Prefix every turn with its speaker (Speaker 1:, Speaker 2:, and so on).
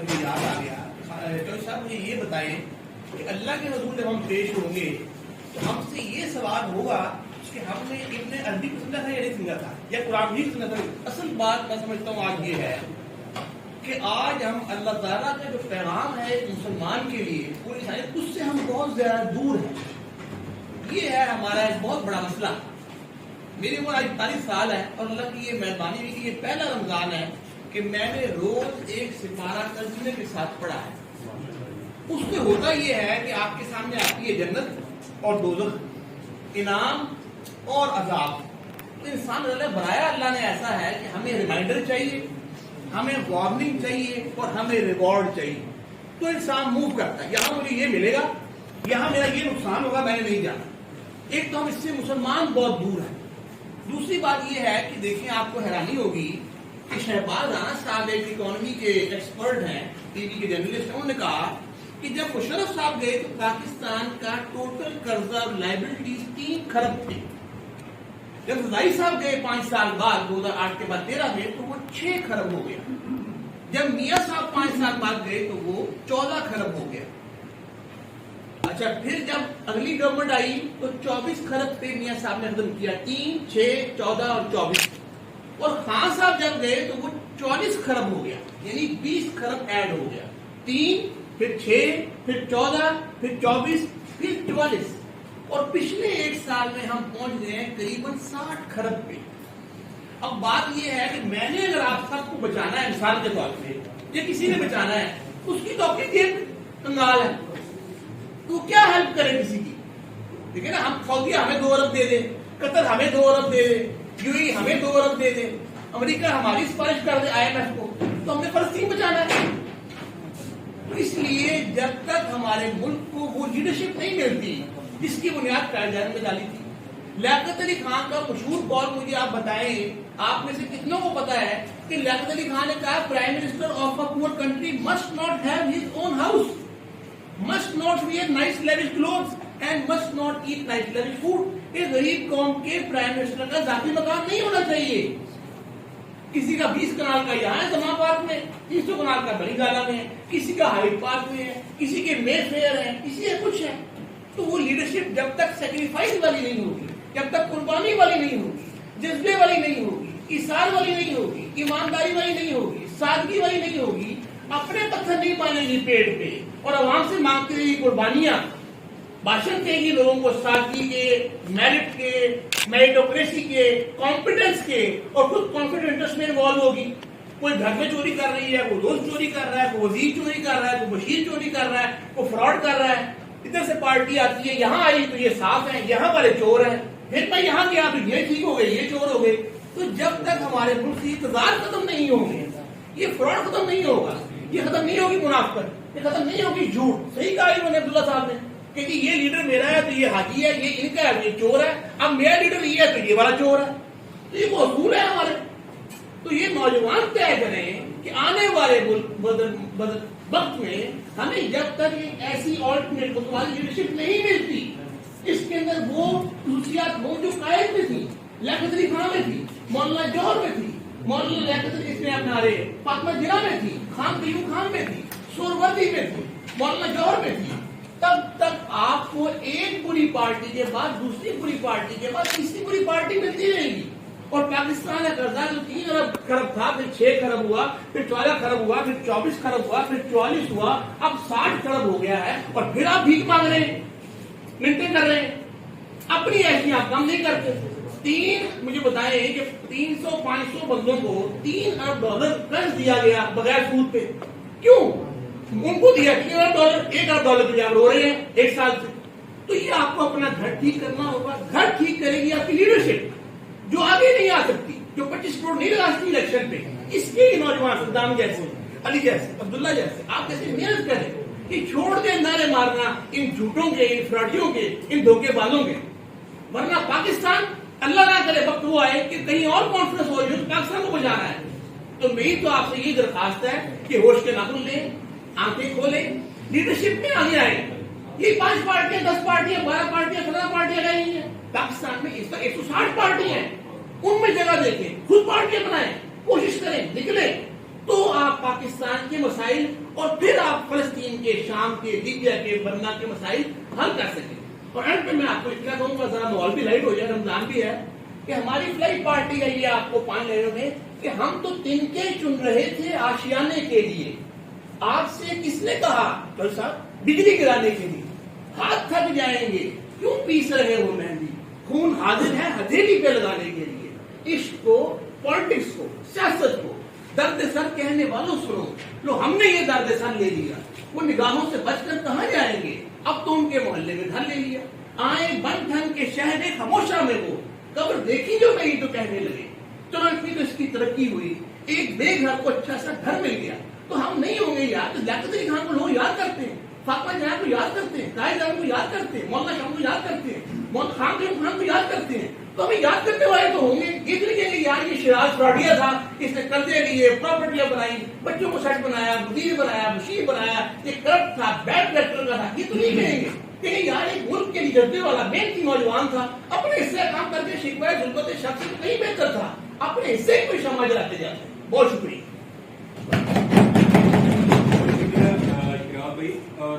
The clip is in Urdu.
Speaker 1: مجھے یاد آ گیا چودھری صاحب مجھے یہ بتائیں کہ اللہ کے حضور جب ہم پیش ہوں گے تو ہم سے یہ سوال ہوگا کہ ہم نے ابن عربی کو سمجھا تھا یا نہیں سمجھا تھا یا قرآن بھی سمجھا تھا. اصل بات میں سمجھتا ہوں آج یہ ہے کہ آج ہم اللہ تعالیٰ کا جو پیغام ہے مسلمان کے لیے پوری انسانیت اس سے ہم بہت زیادہ دور ہیں. یہ ہے ہمارا ایک بہت بڑا مسئلہ. میری عمر آج 40 سال ہے اور اللہ کی یہ مہربانی ہوئی کہ یہ پہلا رمضان ہے کہ میں نے روز ایک سپارہ ترجمے کے ساتھ پڑھا ہے. اس میں ہوتا یہ ہے کہ آپ کے سامنے آتی ہے جنت اور دوزخ, انعام اور عذاب. تو انسان برایا اللہ نے ایسا ہے کہ ہمیں ریمائنڈر چاہیے, ہمیں وارننگ چاہیے اور ہمیں ریوارڈ چاہیے. تو انسان موو کرتا ہے, یہاں مجھے یہ ملے گا, یہاں میرا یہ نقصان ہوگا, میں نے نہیں جانا. ایک تو ہم اس سے مسلمان بہت دور ہیں. دوسری بات یہ ہے کہ دیکھیں آپ کو حیرانی ہوگی کہ شہباز رانا صاحب ایک اکانومی کے ایکسپرٹ ہیں, ٹی وی کے جرنلسٹ ہیں, انہوں نے کہا کہ جب مشرف صاحب گئے تو پاکستان کا ٹوٹل قرضہ اور لائبلٹیز 3 کھرب تھی. جب رضائی صاحب گئے 5 سال بعد 2008 کے بعد 13 میں تو وہ 6 کھرب ہو گیا. جب میاں صاحب 5 سال بعد گئے تو وہ 14 کھرب ہو گیا. اچھا پھر جب اگلی گورنمنٹ آئی تو 24 کھرب پہ میاں صاحب نے ختم کیا, 3, 6, 14 اور 24. اور خان صاحب جب گئے تو وہ 44 کھرب ہو گیا, یعنی 20 کھرب ایڈ ہو گیا. 3, پھر 6, پھر 14, پھر 24, پھر 44. اور پچھلے 1 سال میں ہم پہنچ گئے ہیں قریباً 60 کھرب پہ. اب بات یہ ہے کہ میں نے اگر آپ سب کو بچانا ہے مثال کے طور پہ, یا کسی نے بچانا ہے, اس کی تو اپنی جیب کنگال ہے, تو کیا ہیلپ کرے کسی کی. دیکھیں نا, ہم سعودیہ ہمیں 2 ارب دے دے, قطر ہمیں 2 ارب دے دے, یو اے ہمیں 2 ارب دے دے, امریکہ ہماری سفارش کر دے IMF کو, تو ہم نے فلسطین بچانا ہے. تو اس لیے جب تک ہمارے ملک کو وہ لیڈرشپ نہیں ملتی جس کی بنیاد قائدین میں ڈالی تھی. لیاقت علی خان کا مشہور قول مجھے آپ بتائیں, آپ میں سے کتنوں کو پتا ہے کہ لیاقت علی خان نے کہا پرائم منسٹر آف اے پور country must not have his own house, must not wear nice lavish clothes and must not eat nice lavish food. ایک غریب قوم کے پرائم منسٹر کا ذاتی مقام نہیں ہونا چاہیے. کسی کا 20 کنال کا یہاں ہے زمان پارک میں, 300 کنال کا بڑی گالا میں ہے, کسی کا ہائی پارک میں ہے, کسی کے مے فیئر ہے, کسی کے کچھ ہے. تو وہ لیڈرشپ جب تک سیکریفائس والی نہیں ہوگی, جب تک قربانی والی نہیں ہوگی, جذبے والی نہیں ہوگی, ایثار والی نہیں ہوگی, ایمانداری والی نہیں ہوگی, سادگی والی نہیں ہوگی, اپنے پتھر نہیں پانے گی پیٹ پہ اور عوام سے مانگتے رہی قربانیاں, بھاشن دے گی لوگوں کو سادگی کے, میرٹ کے, میریٹوکریسی کے, کانفیڈنس کے, اور خود کانفیڈنس میں انوالو ہوگی. کوئی گھر میں چوری کر رہی ہے, کوئی دوست چوری کر رہا ہے, کوئی وزیر چوری کر رہا ہے, کوئی بشیر چوری کر رہا ہے, کوئی فراڈ کر رہا ہے. ادھر سے پارٹی آتی ہے, یہاں آئی تو یہ صاف ہے, یہاں والے چور ہیں, پھر میں یہاں گیا تو یہ ٹھیک ہو گئے, یہ چور ہو گئے. تو جب تک ہمارے ملک سے اقتدار ختم نہیں ہوں گے, یہ فراڈ ختم نہیں ہوگا, یہ ختم نہیں ہوگی منافقت, یہ ختم نہیں ہوگی جھوٹ. صحیح کہا انہوں نے عبداللہ صاحب نے کہ یہ لیڈر میرا ہے تو یہ حاجی ہے, یہ ان کا ہے یہ چور ہے, اب میرا لیڈر یہ ہے تو یہ والا چور ہے. تو یہ وہ اصول ہے ہمارے. تو یہ نوجوان طے کریں کہ آنے والے وقت میں ہمیں جب تک ایک ایسی آلٹرنیٹ کو تمہاری لیڈرشپ نہیں ملتی اس کے اندر وہ خصوصیات ہوں جو قائد میں تھی, لیاقت علی خان میں تھی, مولانا جوہر میں تھی, مولانا لیاقت علی اس میں اپنا رہے فاطمہ جرا میں تھی, خان قیوم خان میں تھی, سوروردی میں تھی, مولانا جوہر میں تھی, تب تک آپ کو ایک بری پارٹی کے بعد دوسری بری پارٹی کے بعد تیسری بری پارٹی ملتی رہے گی. اور پاکستان کا قرضہ جو 3 ارب کھرب تھا, پھر 6 کھرب ہوا, پھر 14 کھرب ہوا, پھر 24 کھرب ہوا, پھر 44 ہوا, اب 60 کھرب ہو گیا ہے. اور پھر آپ بھیک مانگ رہے ہیں, منتیں کر رہے ہیں, اپنی ایسی آپ کم نہیں کرتے. مجھے بتائیں کہ 300-500 بندوں کو $3 ارب قرض دیا گیا بغیر سود پہ. کیوں ان کو دیا $3 ارب, $1 ارب پہ آپ رو رہے ہیں 1 سال سے. تو یہ آپ کو اپنا گھر ٹھیک کرنا ہوگا. گھر ٹھیک کرے گی آپ کی لیڈرشپ جو آگے نہیں آ سکتی, جو 25 کروڑ نہیں لگا سکتی الیکشن پہ. اس کے نوجوان صدام جیسے, علی جیسے, عبداللہ جیسے, آپ جیسے محنت کریں کہ چھوڑ دیں نعرے مارنا ان جھوٹوں کے, ان فراڈیوں کے, ان دھوکے بازوں کے. ورنہ پاکستان اللہ نہ کرے وقت وہ آئے کہ کہیں اور کانفرنس ہو جو پاکستان کو بچانا ہے. تو میری تو آپ سے یہ درخواست ہے کہ ہوش کے ناخن لیں, آنکھیں کھولیں, لیڈرشپ میں آگے آئیں. یہ 5 پارٹیاں, 10 پارٹیاں, 12 پارٹیاں, 17 پارٹیاں رہی ہیں پاکستان میں. اس پر 160 پارٹی ہیں, ان میں جگہ دیکھیں, خود پارٹیاں بنائیں, کوشش کریں, نکلیں. تو آپ پاکستان کے مسائل اور پھر آپ فلسطین کے، شام کے، لیبیا کے، بننا کے مسائل حل کر سکیں۔ اور اینڈ پہ میں آپ کو اتنا کہوں گا، ذرا ماحول بھی لائٹ ہو جائے، رمضان بھی ہے، کہ ہماری فلائی پارٹی کا یہ آپ کو 5 لائنوں میں کہ ہم تو تنکے چن رہے تھے آشیانے کے لیے، آپ سے کس نے کہا ڈاکٹر صاحب بجلی گرانے کے لیے؟ ہاتھ تھک جائیں گے، کیوں پیس رہے ہو مہندی؟ خون حاضر ہے ہتھیلی پہ لگانے کے لیے۔ عشق کو، پالیٹکس کو، سیاست کو درد سر کہنے والوں سنو، لو ہم نے یہ درد سر لے لیا، وہ نگاہوں سے بچ کر کہاں جائیں گے؟ اب تو ان کے محلے میں گھر لے لیا، آئیں بن ٹھن کے شہر خاموشہ میں وہ قبر دیکھی جو نہیں تو کہنے لگے، چلو اتنی تو اس کی ترقی ہوئی، ایک بے گھر کو اچھا سا گھر مل گیا، تو ہم نہیں ہوں گے یاد؟ لیاقت علی خان کو لوگ یاد کرتے ہیں، فاطمہ جہاں کو یاد کرتے ہیں، قائد اعظم کو یاد کرتے ہیں، مولانا شاہ کو یاد کرتے ہیں، مولانا خان کو یاد کرتے ہیں، تو ہمیں یاد کرنے والے تو ہوں گے۔ یہ تو نہیں کہیں گے یار یہ شیراز فراڈیا تھا، اس نے قرضے لیے، پراپرٹیاں بنائی، بچوں کو سیٹ بنایا، وزیر بنایا، مشیر بنایا، یہ کرپٹ تھا، بیڈ کریکٹر کا تھا، یہ تو نہیں کہیں گے کہ یار ایک ملک کے لیے جذبے والا محنتی نوجوان تھا، اپنے حصے کام کر کے شکوہ ظلمت شخص سے کہیں بہتر تھا، اپنے حصے کو شمع جلاتے جاتے ہیں۔ بہت شکریہ۔
Speaker 2: اور